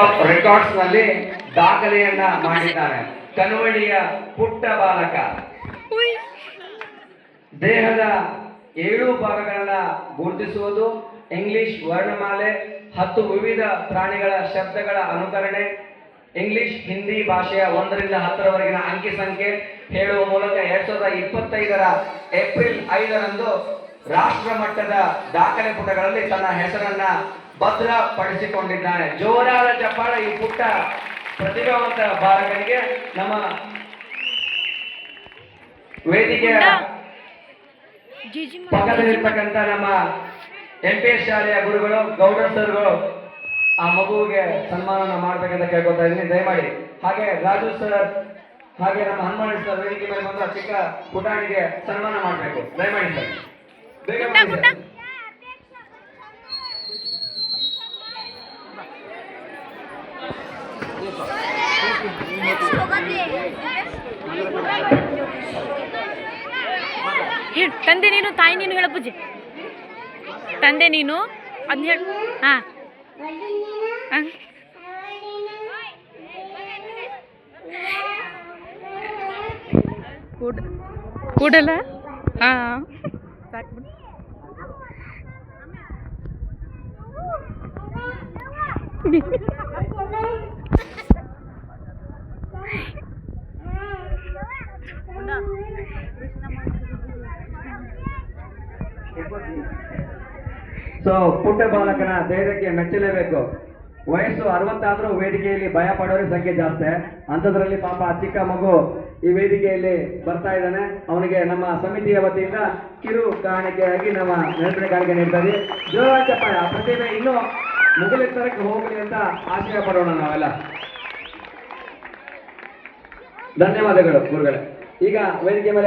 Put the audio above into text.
Of records ನಲ್ಲಿ ದಾಖಲೆಯನ್ನ ಮಾಡಿದ್ದಾರೆ. ಕನುವಳಿಯ ಪುಟ್ಟ ಬಾಲಕ ದೇಹದ 7 ಭಾಗಗಳನ್ನ ಗುರುತಿಸುವುದು, ಇಂಗ್ಲಿಷ್ ವರ್ಣಮಾಲೆ, 10 ವಿವಿಧ ಪ್ರಾಣಿಗಳ ಶಬ್ದಗಳ ಅನುಕರಣೆ, ಇಂಗ್ಲಿಷ್ ಹಿಂದಿ ಭಾಷೆಯ 1 ರಿಂದ 10ರವರೆಗಿನ ಅಂಕಿ ಸಂಖ್ಯೆ ಹೇಳುವ ಮೂಲಕ 2025ರ ಏಪ್ರಿಲ್ 5ರಂದು ರಾಷ್ಟ್ರ ಮಟ್ಟದ ದಾಖಲೆ ಪುಟಗಳಲ್ಲಿ ತನ್ನ ಹೆಸರನ್ನ ಭದ್ರಪಡಿಸಿಕೊಂಡಿದ್ದಾನೆ. ಜೋರಾದ ಚಪ್ಪಾಳೆ ಈ ಪುಟ್ಟ ಪ್ರತಿಭಾವಂತ ಬಾಲಕನಿಗೆ. ನಮ್ಮ ವೇದಿಕೆಯ ಪಕ್ಕದಲ್ಲಿರ್ತಕ್ಕಂಥ ನಮ್ಮ NPS ಶಾಲೆಯ ಗುರುಗಳು ಗೌಡರ್ ಸರ್ಗಳು ಆ ಮಗುವಿಗೆ ಸನ್ಮಾನ ಮಾಡ್ಬೇಕಂತ ಕೇಳ್ಕೊತಾ ಇದ್ದೀನಿ, ದಯಮಾಡಿ. ಹಾಗೆ ರಾಜು ಸರ್ ಹಾಗೆ ನಮ್ಮ ಹನುಮಾನ್ ಸರ್ ವೇದಿಕೆ ಮೇಲೆ ಬಂದ ಚಿಕ್ಕ ಪುಟಾಣಿಗೆ ಸನ್ಮಾನ ಮಾಡಬೇಕು, ದಯಮಾಡಿ ಸರ್. ಬೇಗ ಬನ್ನಿ ಸರ್. ತಂದೆ ನೀನು ತಾಯಿ ನೀನು ಹೇಳ ಪೂಜೆ. ತಂದೆ ನೀನು ಅದನ್ನ ಹೇಳು. ಹಾ ಕೂಡಲ್ಲ. ಹಾ ಸಾಕು. ಸೊ ಪುಟ್ಟ ಬಾಲಕನ ಧೈರ್ಯಕ್ಕೆ ಮೆಚ್ಚಲೇಬೇಕು. ವಯಸ್ಸು 60 ಆದ್ರೂ ವೇದಿಕೆಯಲ್ಲಿ ಭಯ ಪಡೋರ ಸಂಖ್ಯೆ ಜಾಸ್ತಿ. ಅಂಥದ್ರಲ್ಲಿ ಪಾಪ ಆ ಚಿಕ್ಕ ಮಗು ಈ ವೇದಿಕೆಯಲ್ಲಿ ಬರ್ತಾ ಇದ್ದಾನೆ. ಅವನಿಗೆ ನಮ್ಮ ಸಮಿತಿಯ ವತಿಯಿಂದ ಕಿರು ಕಾಣಿಕೆಯಾಗಿ ನಮ್ಮ ನೆನಪಿನ ಕಾಣಿಕೆ ನೀಡ್ತಾ ಇದ್ದೀವಿ. ಜೋರಾದ ಚಪ್ಪಾಳೆ. ಆ ಪ್ರತಿಭೆ ಇನ್ನೂ ಮುಗಿಲೆತ್ತರಕ್ಕೆ ಹೋಗಲಿ ಅಂತ ಆಶಯ ಪಡೋಣ ನಾವೆಲ್ಲ. ಧನ್ಯವಾದಗಳು ಗುರುಗಳೇ. ಈಗ ವೇದಿಕೆ ಮೇಲೆ